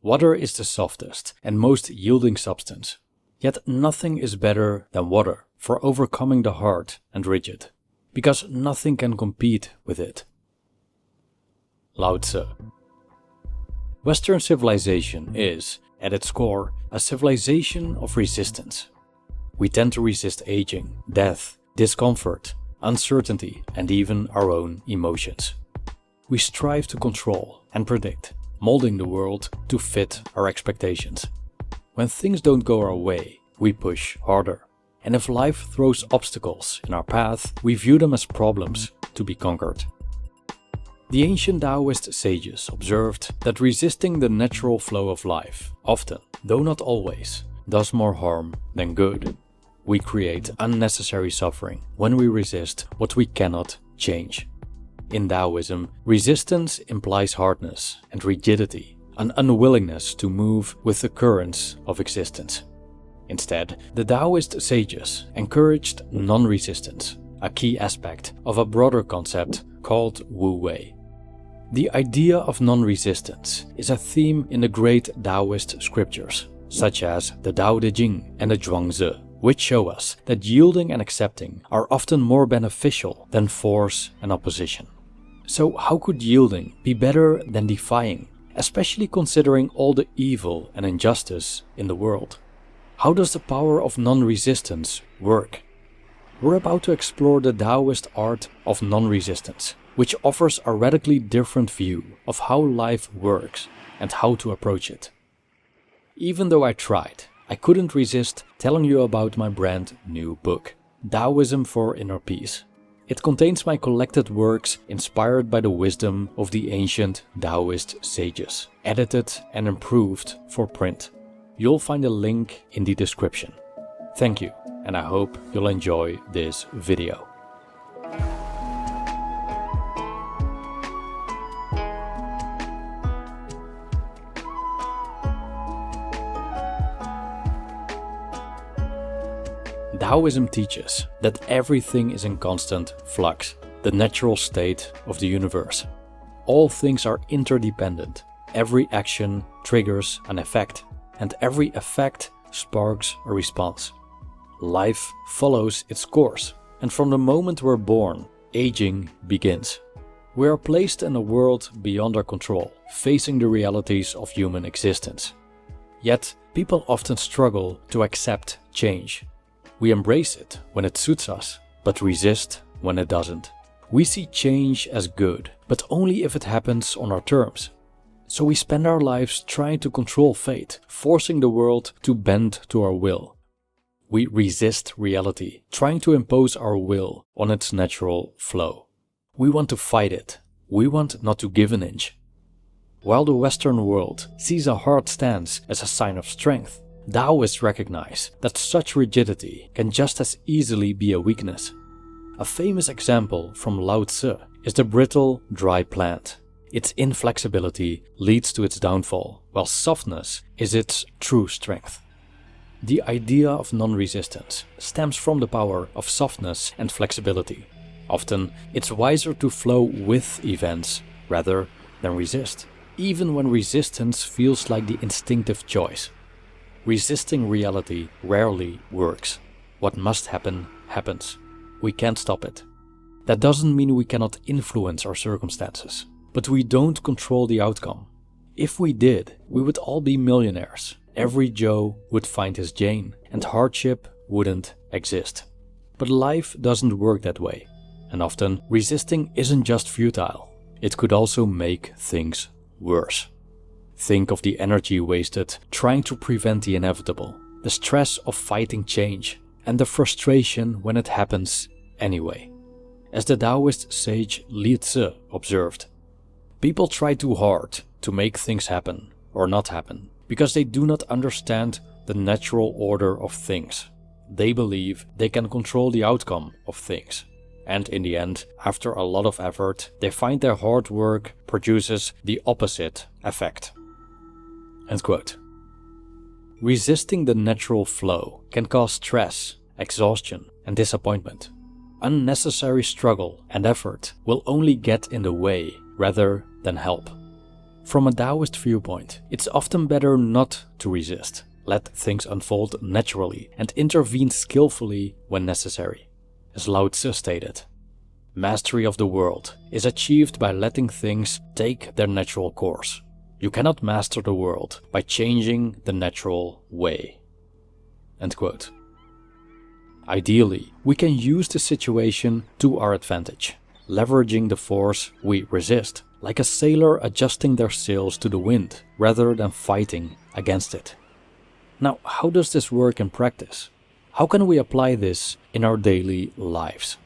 Water is the softest and most yielding substance. Yet nothing is better than water for overcoming the hard and rigid, because nothing can compete with it. Lao Tzu. Western civilization is, at its core, a civilization of resistance. We tend to resist aging, death, discomfort, uncertainty, and even our own emotions. We strive to control and predict, molding the world to fit our expectations. When things don't go our way, we push harder. And if life throws obstacles in our path, we view them as problems to be conquered. The ancient Taoist sages observed that resisting the natural flow of life often, though not always, does more harm than good. We create unnecessary suffering when we resist what we cannot change. In Taoism, resistance implies hardness and rigidity, an unwillingness to move with the currents of existence. Instead, the Taoist sages encouraged non-resistance, a key aspect of a broader concept called Wu Wei. The idea of non-resistance is a theme in the great Taoist scriptures, such as the Tao Te Ching and the Zhuangzi, which show us that yielding and accepting are often more beneficial than force and opposition. So how could yielding be better than defying, especially considering all the evil and injustice in the world? How does the power of non-resistance work? We're about to explore the Taoist art of non-resistance, which offers a radically different view of how life works and how to approach it. Even though I tried, I couldn't resist telling you about my brand new book, Taoism for Inner Peace. It contains my collected works inspired by the wisdom of the ancient Taoist sages, edited and improved for print. You'll find a link in the description. Thank you, and I hope you'll enjoy this video. Taoism teaches that everything is in constant flux, the natural state of the universe. All things are interdependent. Every action triggers an effect, and every effect sparks a response. Life follows its course, and from the moment we're born, aging begins. We are placed in a world beyond our control, facing the realities of human existence. Yet, people often struggle to accept change. We embrace it when it suits us, but resist when it doesn't. We see change as good, but only if it happens on our terms. So we spend our lives trying to control fate, forcing the world to bend to our will. We resist reality, trying to impose our will on its natural flow. We want to fight it. We want not to give an inch. While the Western world sees a hard stance as a sign of strength, Taoists recognize that such rigidity can just as easily be a weakness. A famous example from Lao Tzu is the brittle, dry plant. Its inflexibility leads to its downfall, while softness is its true strength. The idea of non-resistance stems from the power of softness and flexibility. Often, it's wiser to flow with events rather than resist, even when resistance feels like the instinctive choice. Resisting reality rarely works. What must happen, happens. We can't stop it. That doesn't mean we cannot influence our circumstances, but we don't control the outcome. If we did, we would all be millionaires. Every Joe would find his Jane, and hardship wouldn't exist. But life doesn't work that way, and often resisting isn't just futile. It could also make things worse. Think of the energy wasted trying to prevent the inevitable, the stress of fighting change, and the frustration when it happens anyway. As the Taoist sage Lao Tzu observed, people try too hard to make things happen or not happen because they do not understand the natural order of things. They believe they can control the outcome of things. And in the end, after a lot of effort, they find their hard work produces the opposite effect. End quote. Resisting the natural flow can cause stress, exhaustion, and disappointment. Unnecessary struggle and effort will only get in the way rather than help. From a Taoist viewpoint, it's often better not to resist. Let things unfold naturally and intervene skillfully when necessary. As Lao Tzu stated, mastery of the world is achieved by letting things take their natural course. You cannot master the world by changing the natural way. End quote. Ideally, we can use the situation to our advantage, leveraging the force we resist, like a sailor adjusting their sails to the wind rather than fighting against it. Now, how does this work in practice? How can we apply this in our daily lives?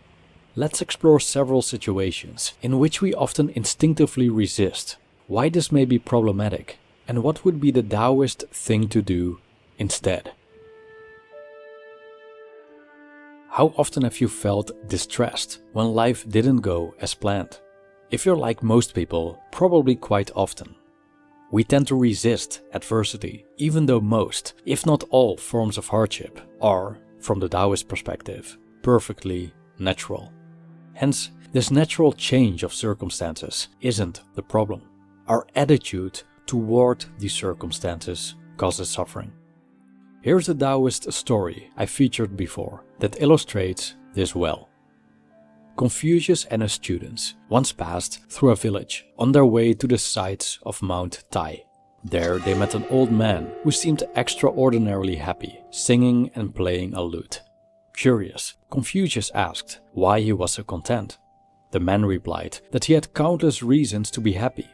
Let's explore several situations in which we often instinctively resist, why this may be problematic, and what would be the Taoist thing to do instead. How often have you felt distressed when life didn't go as planned? If you're like most people, probably quite often. We tend to resist adversity, even though most, if not all, forms of hardship are, from the Taoist perspective, perfectly natural. Hence, this natural change of circumstances isn't the problem. Our attitude toward these circumstances causes suffering. Here's a Taoist story I featured before that illustrates this well. Confucius and his students once passed through a village on their way to the sides of Mount Tai. There they met an old man who seemed extraordinarily happy, singing and playing a lute. Curious, Confucius asked why he was so content. The man replied that he had countless reasons to be happy.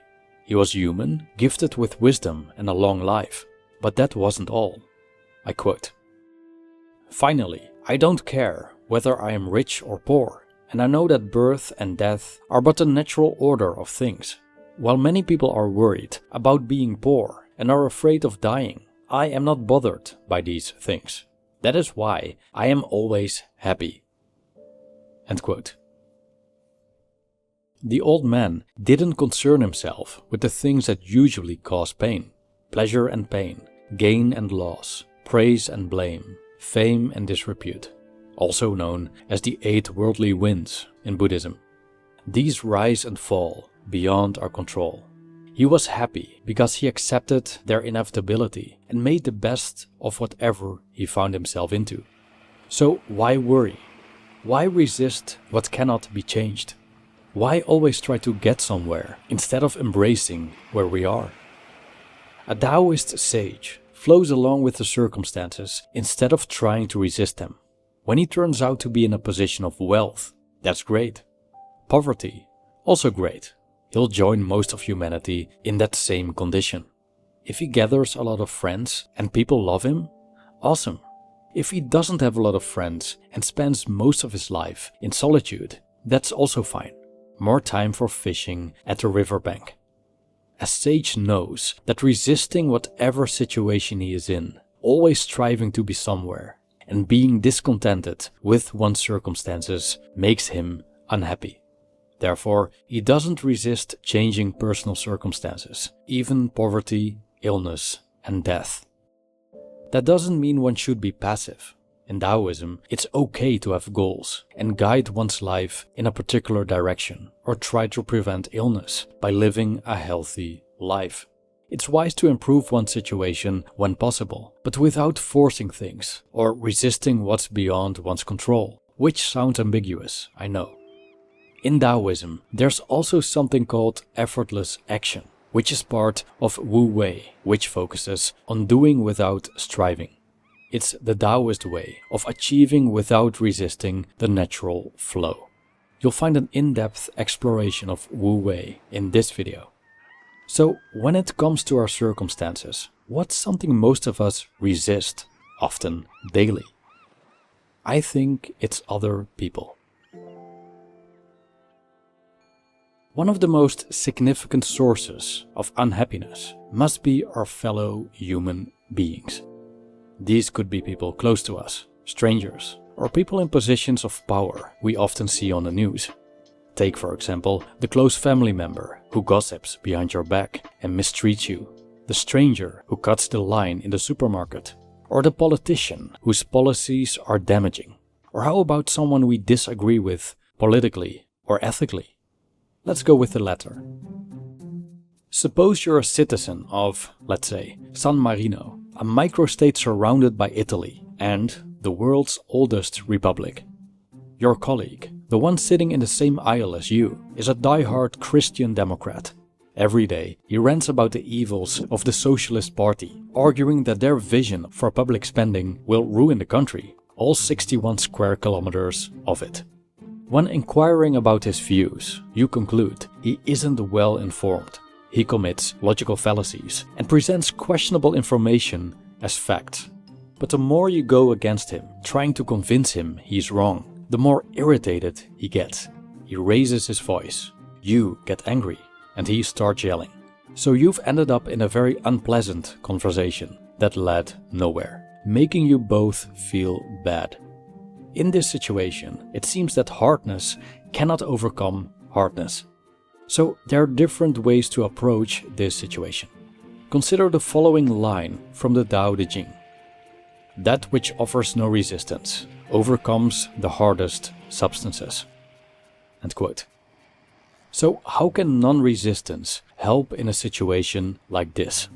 He was human, gifted with wisdom and a long life. But that wasn't all. I quote, "Finally, I don't care whether I am rich or poor, and I know that birth and death are but the natural order of things. While many people are worried about being poor and are afraid of dying, I am not bothered by these things. That is why I am always happy." End quote. The old man didn't concern himself with the things that usually cause pain: pleasure and pain, gain and loss, praise and blame, fame and disrepute, also known as the 8 worldly winds in Buddhism. These rise and fall beyond our control. He was happy because he accepted their inevitability and made the best of whatever he found himself into. So why worry? Why resist what cannot be changed? Why always try to get somewhere instead of embracing where we are? A Taoist sage flows along with the circumstances instead of trying to resist them. When he turns out to be in a position of wealth, that's great. Poverty, also great. He'll join most of humanity in that same condition. If he gathers a lot of friends and people love him, awesome. If he doesn't have a lot of friends and spends most of his life in solitude, that's also fine. More time for fishing at the riverbank. A sage knows that resisting whatever situation he is in, always striving to be somewhere, and being discontented with one's circumstances makes him unhappy. Therefore, he doesn't resist changing personal circumstances, even poverty, illness, and death. That doesn't mean one should be passive. In Taoism, it's okay to have goals and guide one's life in a particular direction, or try to prevent illness by living a healthy life. It's wise to improve one's situation when possible, but without forcing things or resisting what's beyond one's control, which sounds ambiguous, I know. In Taoism, there's also something called effortless action, which is part of Wu Wei, which focuses on doing without striving. It's the Taoist way of achieving without resisting the natural flow. You'll find an in-depth exploration of Wu Wei in this video. So, when it comes to our circumstances, what's something most of us resist, often daily? I think it's other people. One of the most significant sources of unhappiness must be our fellow human beings. These could be people close to us, strangers, or people in positions of power we often see on the news. Take, for example, the close family member who gossips behind your back and mistreats you, the stranger who cuts the line in the supermarket, or the politician whose policies are damaging. Or how about someone we disagree with politically or ethically? Let's go with the latter. Suppose you're a citizen of, let's say, San Marino, a microstate surrounded by Italy and the world's oldest republic. Your colleague, the one sitting in the same aisle as you, is a die-hard Christian Democrat. Every day, he rants about the evils of the Socialist Party, arguing that their vision for public spending will ruin the country, all 61 square kilometers of it. When inquiring about his views, you conclude he isn't well informed. He commits logical fallacies and presents questionable information as fact. But the more you go against him, trying to convince him he's wrong, the more irritated he gets. He raises his voice. You get angry, and he starts yelling. So you've ended up in a very unpleasant conversation that led nowhere, making you both feel bad. In this situation, it seems that hardness cannot overcome hardness. So there are different ways to approach this situation. Consider the following line from the Tao Te Ching. That which offers no resistance overcomes the hardest substances. End quote. So how can non-resistance help in a situation like this?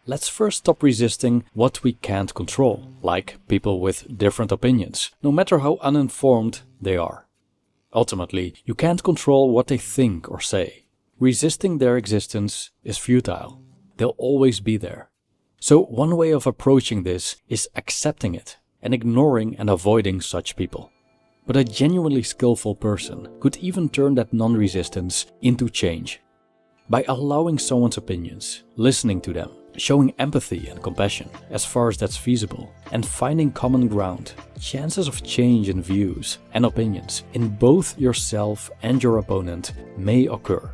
Let's first stop resisting what we can't control, like people with different opinions, no matter how uninformed they are. Ultimately, you can't control what they think or say. Resisting their existence is futile. They'll always be there. So one way of approaching this is accepting it and ignoring and avoiding such people. But a genuinely skillful person could even turn that non-resistance into change. By allowing someone's opinions, listening to them, showing empathy and compassion as far as that's feasible, and finding common ground, chances of change in views and opinions in both yourself and your opponent may occur.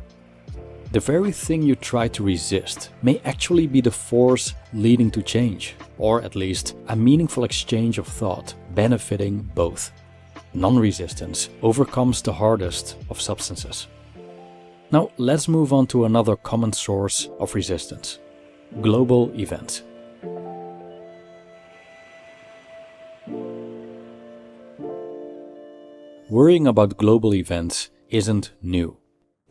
The very thing you try to resist may actually be the force leading to change, or at least a meaningful exchange of thought benefiting both. Non-resistance overcomes the hardest of substances. Now let's move on to another common source of resistance. Global events. Worrying about global events isn't new.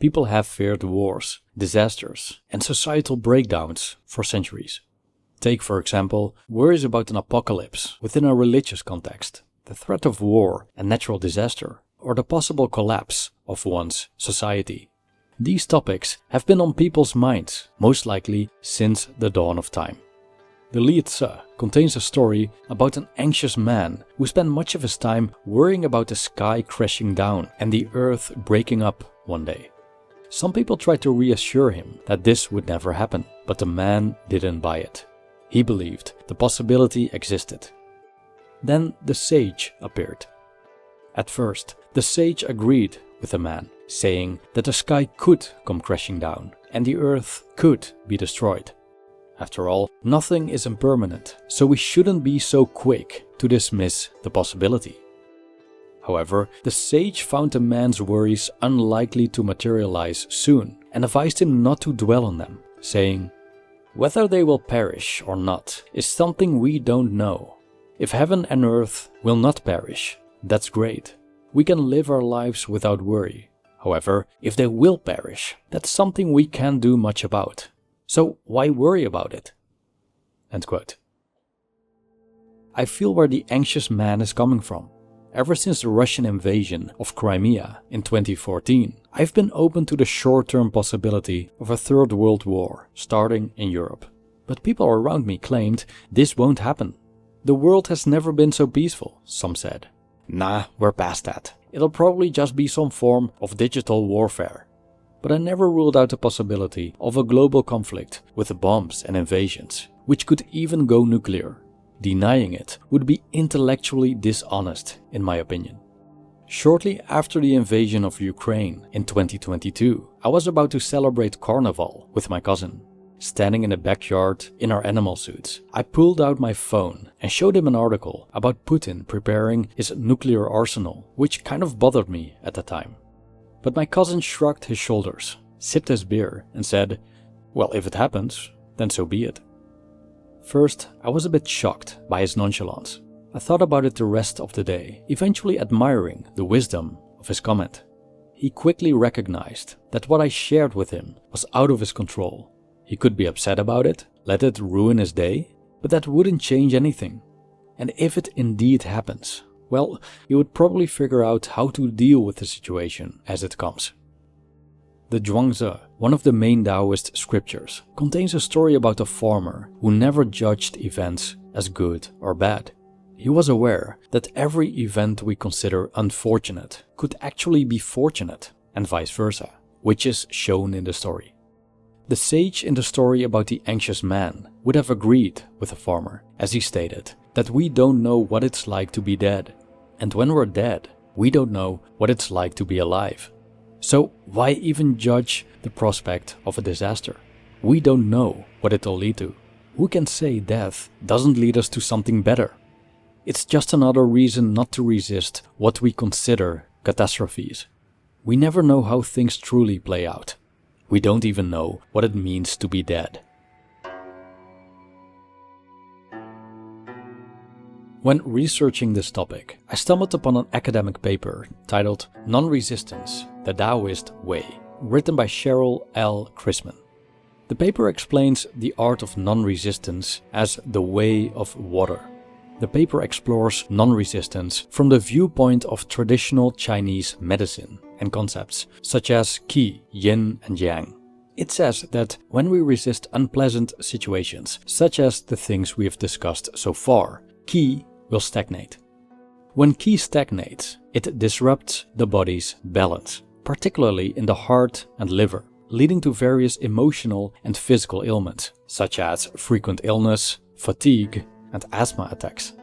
People have feared wars, disasters, and societal breakdowns for centuries. Take, for example, worries about an apocalypse within a religious context, the threat of war and natural disaster, or the possible collapse of one's society. These topics have been on people's minds, most likely since the dawn of time. The Lied Tse contains a story about an anxious man who spent much of his time worrying about the sky crashing down and the earth breaking up one day. Some people tried to reassure him that this would never happen, but the man didn't buy it. He believed the possibility existed. Then the sage appeared. At first, the sage agreed with the man, saying that the sky could come crashing down and the earth could be destroyed. After all, nothing is impermanent, so we shouldn't be so quick to dismiss the possibility. However, the sage found the man's worries unlikely to materialize soon and advised him not to dwell on them, saying, "Whether they will perish or not is something we don't know. If heaven and earth will not perish, that's great. We can live our lives without worry. However, if they will perish, that's something we can't do much about. So why worry about it?" End quote. I feel where the anxious man is coming from. Ever since the Russian invasion of Crimea in 2014, I've been open to the short-term possibility of a third world war starting in Europe. But people around me claimed this won't happen. The world has never been so peaceful, some said. Nah, we're past that. It'll probably just be some form of digital warfare. But I never ruled out the possibility of a global conflict with bombs and invasions, which could even go nuclear. Denying it would be intellectually dishonest, in my opinion. Shortly after the invasion of Ukraine in 2022, I was about to celebrate Carnival with my cousin. Standing in the backyard in our animal suits, I pulled out my phone and showed him an article about Putin preparing his nuclear arsenal, which kind of bothered me at the time. But my cousin shrugged his shoulders, sipped his beer and said, "Well, if it happens, then so be it." First, I was a bit shocked by his nonchalance. I thought about it the rest of the day, eventually admiring the wisdom of his comment. he quickly recognized that what I shared with him was out of his control. He could be upset about it, let it ruin his day, but that wouldn't change anything. And if it indeed happens, well, he would probably figure out how to deal with the situation as it comes. The Zhuangzi, one of the main Taoist scriptures, contains a story about a farmer who never judged events as good or bad. He was aware that every event we consider unfortunate could actually be fortunate, and vice versa, which is shown in the story. The sage in the story about the anxious man would have agreed with the farmer, as he stated that we don't know what it's like to be dead, and when we're dead, we don't know what it's like to be alive. So why even judge the prospect of a disaster? We don't know what it'll lead to. Who can say death doesn't lead us to something better? It's just another reason not to resist what we consider catastrophes. We never know how things truly play out. We don't even know what it means to be dead. When researching this topic, I stumbled upon an academic paper titled Non-Resistance, the Taoist Way, written by Cheryl L. Chrisman. The paper explains the art of non-resistance as the way of water. The paper explores non-resistance from the viewpoint of traditional Chinese medicine and concepts such as qi, yin and yang. It says that when we resist unpleasant situations, such as the things we have discussed so far, qi will stagnate. When qi stagnates, it disrupts the body's balance, particularly in the heart and liver, leading to various emotional and physical ailments, such as frequent illness, fatigue, and asthma attacks.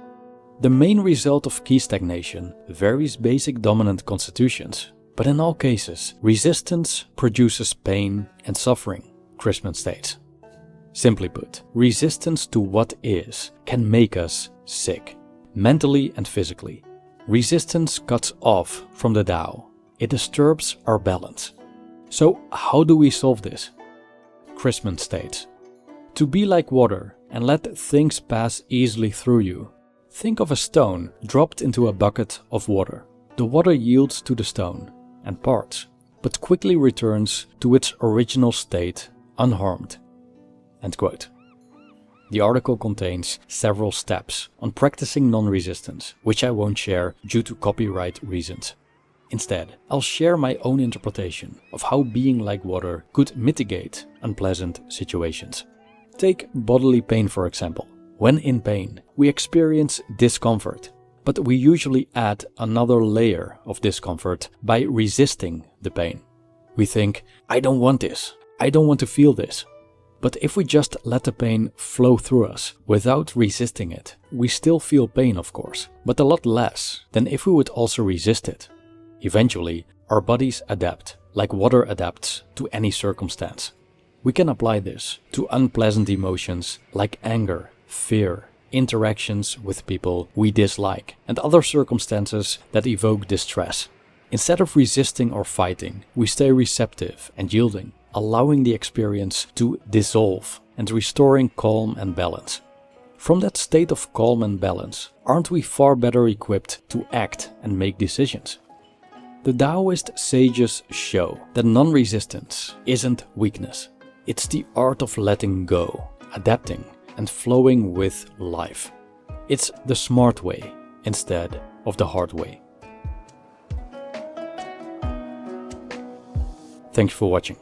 The main result of qi stagnation varies basic dominant constitutions, but in all cases, resistance produces pain and suffering, Chrisman states. Simply put, resistance to what is can make us sick, mentally and physically. Resistance cuts off from the Tao. It disturbs our balance. So how do we solve this? Chrisman states, to be like water and let things pass easily through you. Think of a stone dropped into a bucket of water. The water yields to the stone and parts, but quickly returns to its original state unharmed. End quote. The article contains several steps on practicing non-resistance, which I won't share due to copyright reasons. Instead, I'll share my own interpretation of how being like water could mitigate unpleasant situations. Take bodily pain for example. When in pain, we experience discomfort, but we usually add another layer of discomfort by resisting the pain. We think, I don't want this, I don't want to feel this. But if we just let the pain flow through us without resisting it, we still feel pain of course, but a lot less than if we would also resist it. Eventually, our bodies adapt, like water adapts to any circumstance. We can apply this to unpleasant emotions like anger, fear, interactions with people we dislike, and other circumstances that evoke distress. Instead of resisting or fighting, we stay receptive and yielding, allowing the experience to dissolve and restoring calm and balance. From that state of calm and balance, aren't we far better equipped to act and make decisions? The Taoist sages show that non-resistance isn't weakness. It's the art of letting go, adapting, and flowing with life. It's the smart way instead of the hard way. Thanks for watching.